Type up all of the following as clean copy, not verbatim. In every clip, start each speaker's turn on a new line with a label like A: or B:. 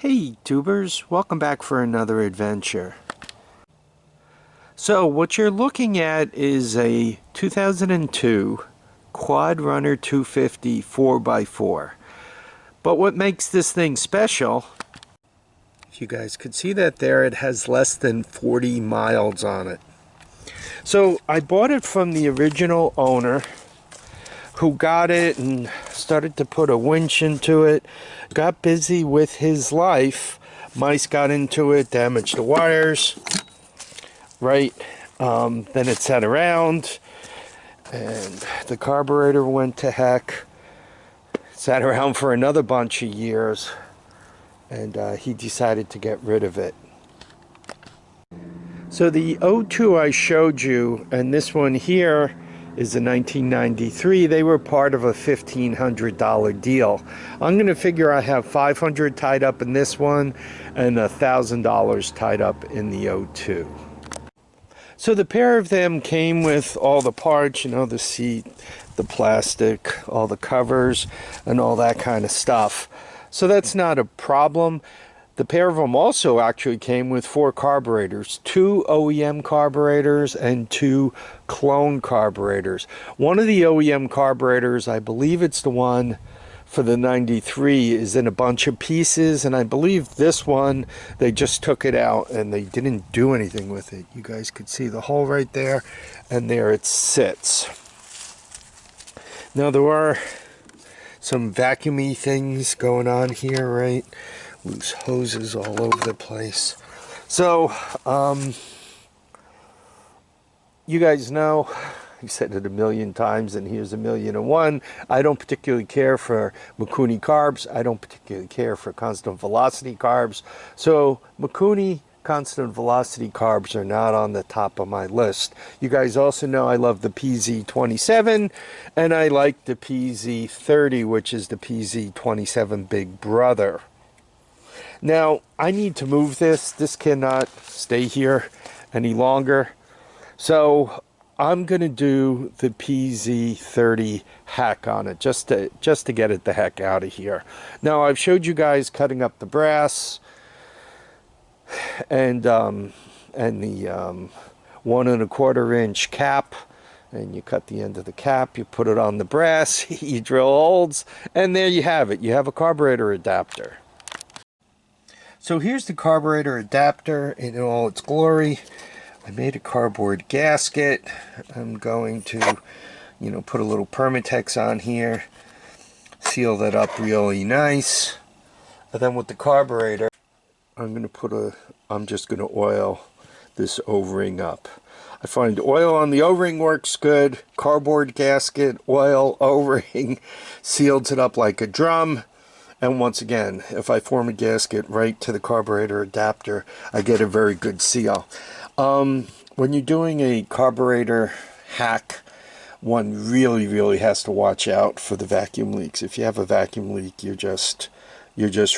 A: Hey tubers, welcome back for another adventure. So what you're looking at is a 2002 Quadrunner 250 4x4. But what makes this thing special, if you guys could see that there, it has less than 40 miles on it. So I bought it from the original owner who got it and started to put a winch into it, got busy with his life. Mice got into it, damaged the wires, right? Then it sat around and the carburetor went to heck, sat around for another bunch of years, and he decided to get rid of it. So the 02 I showed you, and this one here is a 1993. They were part of a $1,500 deal. I'm going to figure I have $500 tied up in this one and $1,000 tied up in the 02. So the pair of them came with all the parts, you know, the seat, the plastic, all the covers, and all that kind of stuff. So that's not a problem. The pair of them also actually came with 4 carburetors, 2 OEM carburetors and 2 clone carburetors. One of the OEM carburetors, I believe it's the one for the 93, is in a bunch of pieces, and I believe this one, they just took it out and they didn't do anything with it. You guys could see the hole right there, and there it sits. Now there are some vacuumy things going on here, right? Loose hoses all over the place. So, you guys know, I've said it a million times, and here's 1,000,001. I don't particularly care for Mikuni carbs. I don't particularly care for constant velocity carbs. So, Mikuni constant velocity carbs are not on the top of my list. You guys also know I love the PZ27, and I like the PZ30, which is the PZ27 big brother. Now, I need to move this. This cannot stay here any longer. So I'm going to do the PZ30 hack on it just to get it the heck out of here. Now, I've showed you guys cutting up the brass and the 1 1/4 inch cap. And you cut the end of the cap, you put it on the brass, you drill holes, and there you have it. You have a carburetor adapter. So here's the carburetor adapter in all its glory. I made a cardboard gasket. I'm going to, you know, put a little Permatex on here, seal that up really nice. And then with the carburetor, I'm just going to oil this O-ring up. I find oil on the O-ring works good. Cardboard gasket, oil, O-ring, seals it up like a drum. And once again, if I form a gasket right to the carburetor adapter, I get a very good seal. When you're doing a carburetor hack, one really has to watch out for the vacuum leaks. If you have a vacuum leak, you're just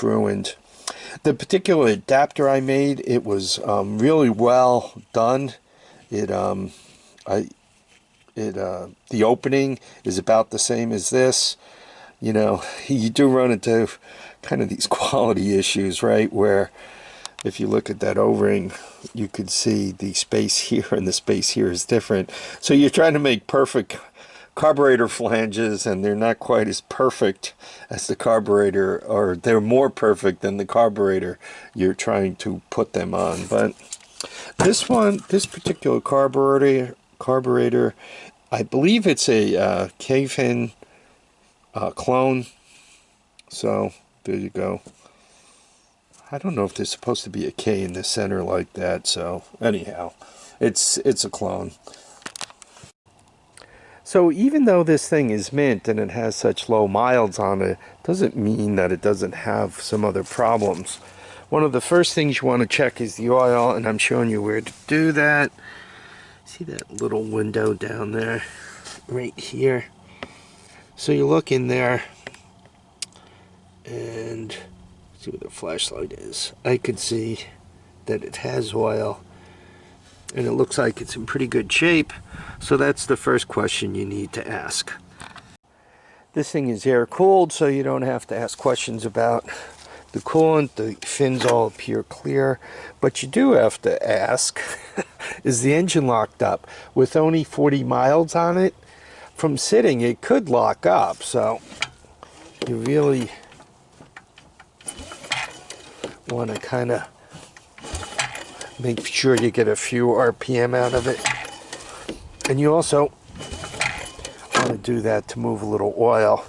A: ruined. The particular adapter I made, it was really well done. The opening is about the same as this. You know, you do run into kind of these quality issues, right? Where if you look at that O-ring, you could see the space here and the space here is different. So you're trying to make perfect carburetor flanges, and they're not quite as perfect as the carburetor, or they're more perfect than the carburetor you're trying to put them on. But this particular carburetor, I believe it's a Keihin clone. So there you go. I don't know if there's supposed to be a K in the center like that. So anyhow, it's a clone. So even though this thing is mint and it has such low miles on it, doesn't mean that it doesn't have some other problems. One of the first things you want to check is the oil, and I'm showing you where to do that. See that little window down there right here? So you look in there and see where the flashlight is. I could see that it has oil, and it looks like it's in pretty good shape. So that's the first question you need to ask. This thing is air cooled, so you don't have to ask questions about the coolant, the fins all appear clear, but you do have to ask, is the engine locked up? With only 40 miles on it, from sitting, it could lock up, so you really want to kind of make sure you get a few RPM out of it. And you also want to do that to move a little oil.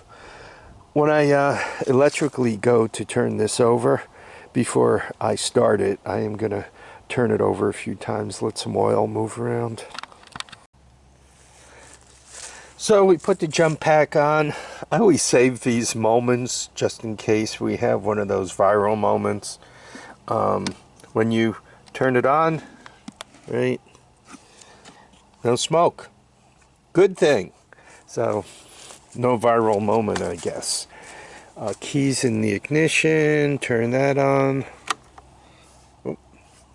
A: When I electrically go to turn this over, before I start it, I am going to turn it over a few times, let some oil move around. So we put the jump pack on. I always save these moments just in case we have one of those viral moments. When you turn it on, right, no smoke. Good thing. So no viral moment, I guess. Keys in the ignition, turn that on. Oh,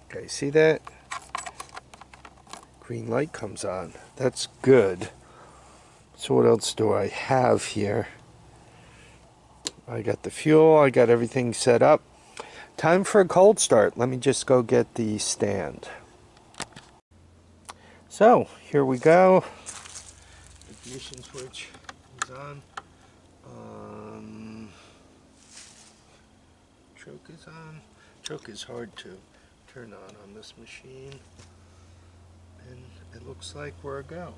A: okay, see that? Green light comes on. That's good. So what else do I have here? I got the fuel, I got everything set up. Time for a cold start. Let me just go get the stand. So here we go. Ignition switch is on. Choke is on. Choke is hard to turn on this machine. And it looks like we're a go.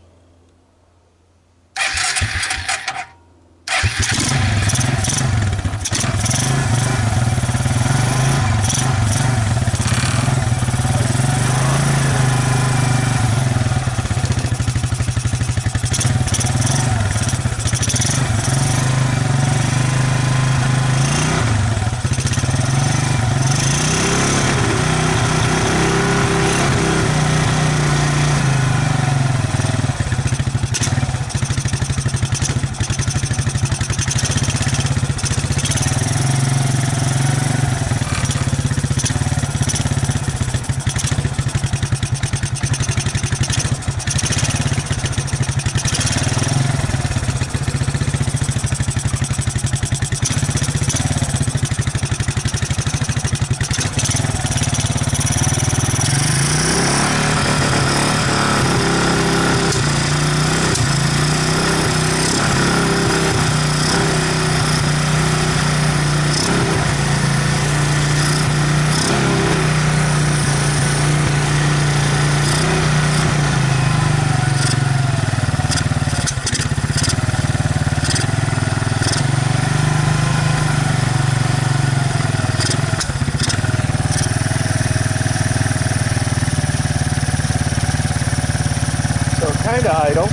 A: Kind of idle.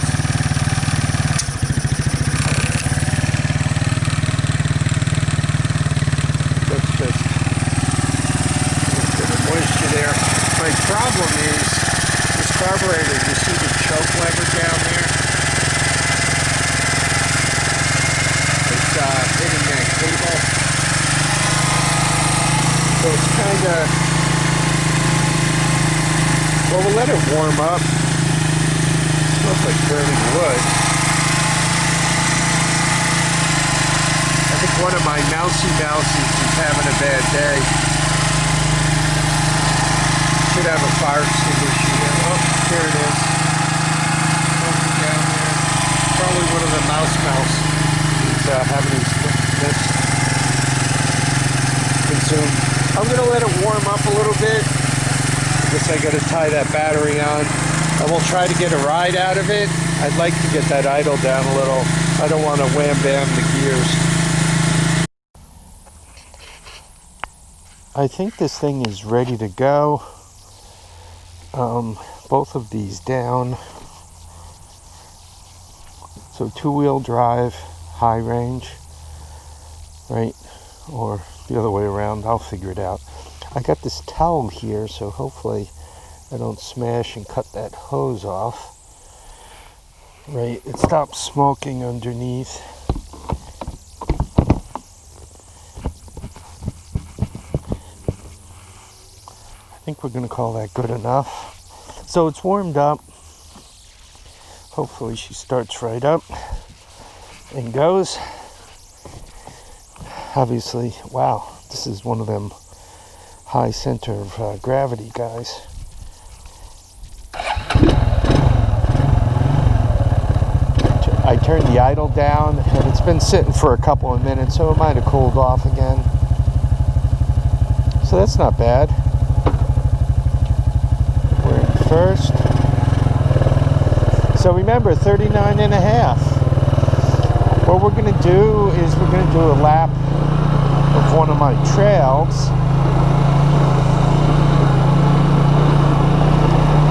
A: Let's just a bit of moisture there. My problem is this carburetor. You see the choke lever down there? It's hitting that cable. So it's kind of, well, we'll let it warm up. Smells like burning wood. I think one of my mousy mouses is having a bad day. Should have a fire extinguisher. Oh, here it is. Smoking down there. Probably one of the mouse. He's having his mist consumed. I'm going to let it warm up a little bit. I guess I got to tie that battery on. And we'll try to get a ride out of it. I'd like to get that idle down a little. I don't want to wham bam the gears. I think this thing is ready to go. Both of these down. So two-wheel drive, high range, right? Or the other way around, I'll figure it out. I got this towel here, so hopefully I don't smash and cut that hose off. Right, it stops smoking underneath. I think we're going to call that good enough. So it's warmed up. Hopefully she starts right up and goes. Obviously, wow, This is one of them high center of gravity guys. I turned the idle down, and it's been sitting for a couple of minutes, so it might have cooled off again. So that's not bad. We're in first. So remember, 39.5. What we're going to do is we're going to do a lap of one of my trails.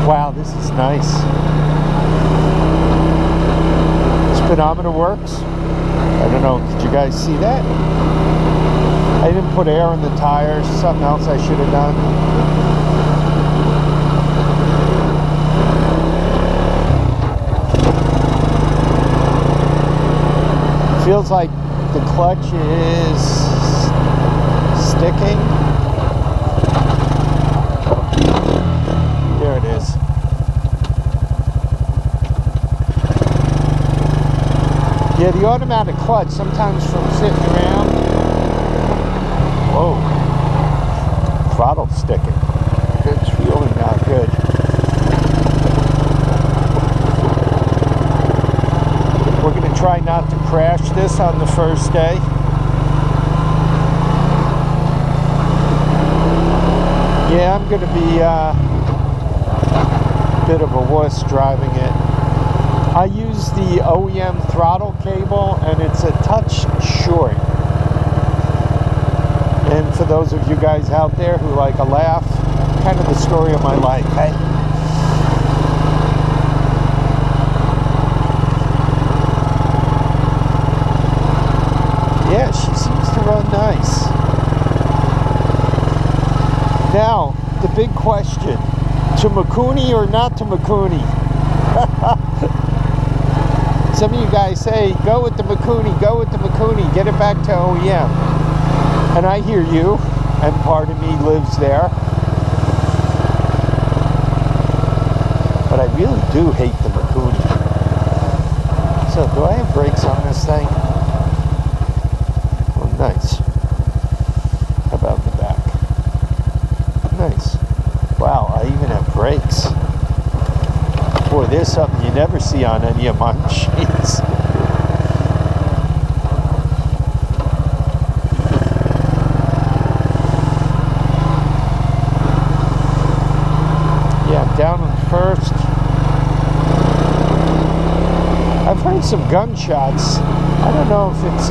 A: Wow, this is nice. Speedometer works. I don't know, did you guys see that? I didn't put air in the tires, something else I should have done. Feels like the clutch is sticking. There it is. Yeah, the automatic clutch, sometimes from sitting around, whoa, throttle's sticking. It's really not good. We're going to try not to crash this on the first day. Yeah, I'm going to be a bit of a wuss driving it. I use the OEM throttle cable, and it's a touch short. And for those of you guys out there who like a laugh, kind of the story of my life, hey? Yeah, she seems to run nice. Now, the big question, to Mikuni or not to Mikuni? Some of you guys say, go with the Mikuni, go with the Mikuni, get it back to OEM. And I hear you, and part of me lives there. But I really do hate the Mikuni. So, do I have brakes on this thing? Oh, nice. How about the back? Nice. Wow, I even have brakes. Boy, there's something you never see on any of my machines. Yeah, I'm down in first. I've heard some gunshots. I don't know if it's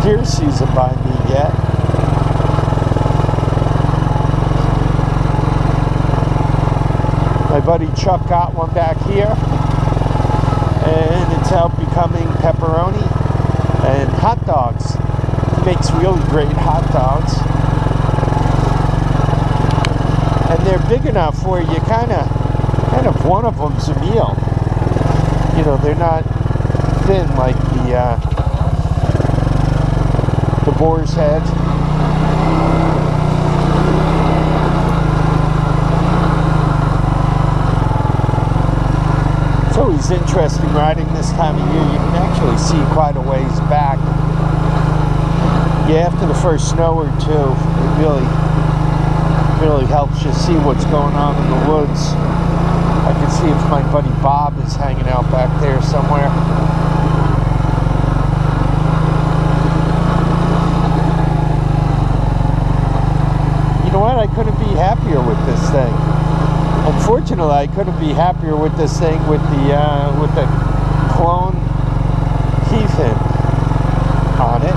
A: deer season by me yet. My buddy Chuck got one back here, and it's out becoming pepperoni and hot dogs. He makes really great hot dogs, and they're big enough where you kind of one of them's a meal. You know, they're not thin like the boar's head. It's always interesting riding this time of year. You can actually see quite a ways back. Yeah, after the first snow or two, it really helps you see what's going on in the woods. I can see if my buddy Bob is hanging out back there somewhere. You know what? I couldn't be happier with this thing. Unfortunately, I couldn't be happier with this thing with the clone Keihin on it.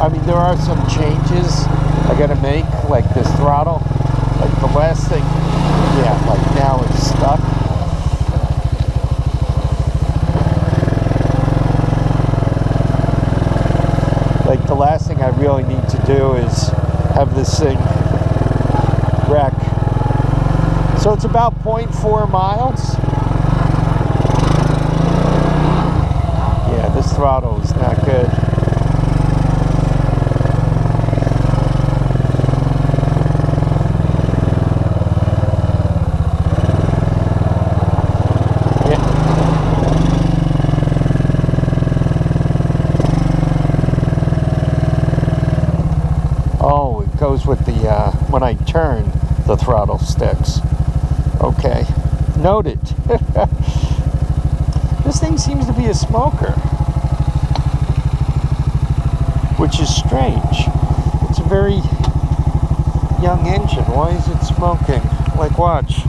A: I mean, there are some changes I gotta make, like this throttle. Like the last thing, yeah, like now it's stuck. Like the last thing I really need to do is have this thing wreck. So it's about 0.4 miles. Yeah, this throttle is not good. Oh, it goes with the, when I turn, the throttle sticks. Okay. Noted. This thing seems to be a smoker, which is strange. It's a very young engine. Why is it smoking? Like, watch.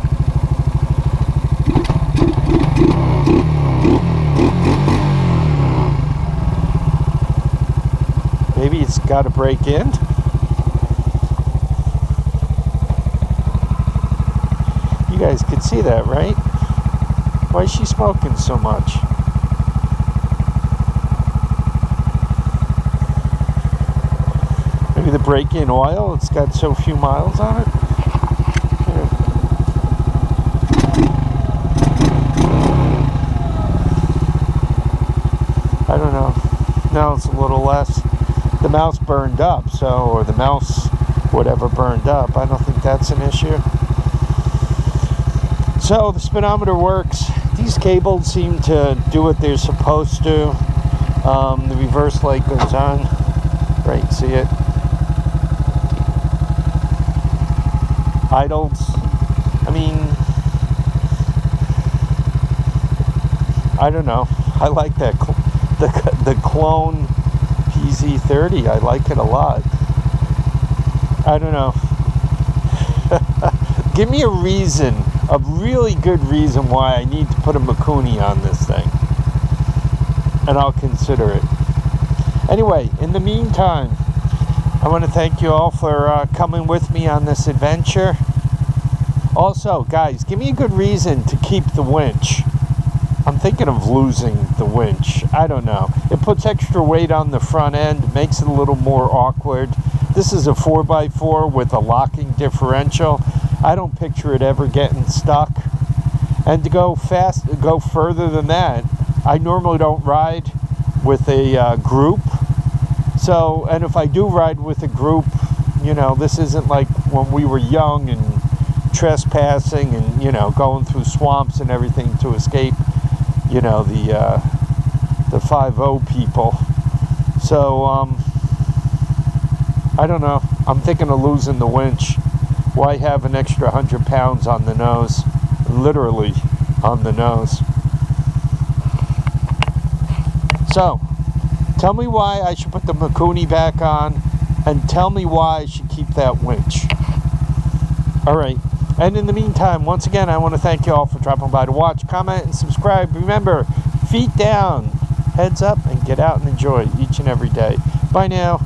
A: Maybe it's got to break in. You guys could see that, right? Why is she smoking so much? Maybe the break-in oil, it's got so few miles on it. Here. I don't know. Now it's a little less. The mouse burned up, so, or the mouse, whatever burned up. I don't think that's an issue. So the speedometer works. These cables seem to do what they're supposed to. The reverse light goes on. Right, see it? Idles. I mean, I don't know. I like that the Clone PZ30. I like it a lot. I don't know. Give me a reason, a really good reason why I need to put a Mikuni on this thing, and I'll consider it. Anyway, in the meantime, I want to thank you all for coming with me on this adventure. Also, guys, give me a good reason to keep the winch. I'm thinking of losing the winch. I don't know. It puts extra weight on the front end, makes it a little more awkward. This is a 4x4 with a locking differential. I don't picture it ever getting stuck. And to go further than that, I normally don't ride with a group. So, and if I do ride with a group, you know, this isn't like when we were young and trespassing and, you know, going through swamps and everything to escape, you know, the 5-0 people. So, I don't know. I'm thinking of losing the winch. Why have an extra 100 pounds on the nose? Literally on the nose. So, tell me why I should put the Mikuni back on, and tell me why I should keep that winch. Alright, and in the meantime, once again, I want to thank you all for dropping by to watch, comment, and subscribe. Remember, feet down, heads up, and get out and enjoy each and every day. Bye now.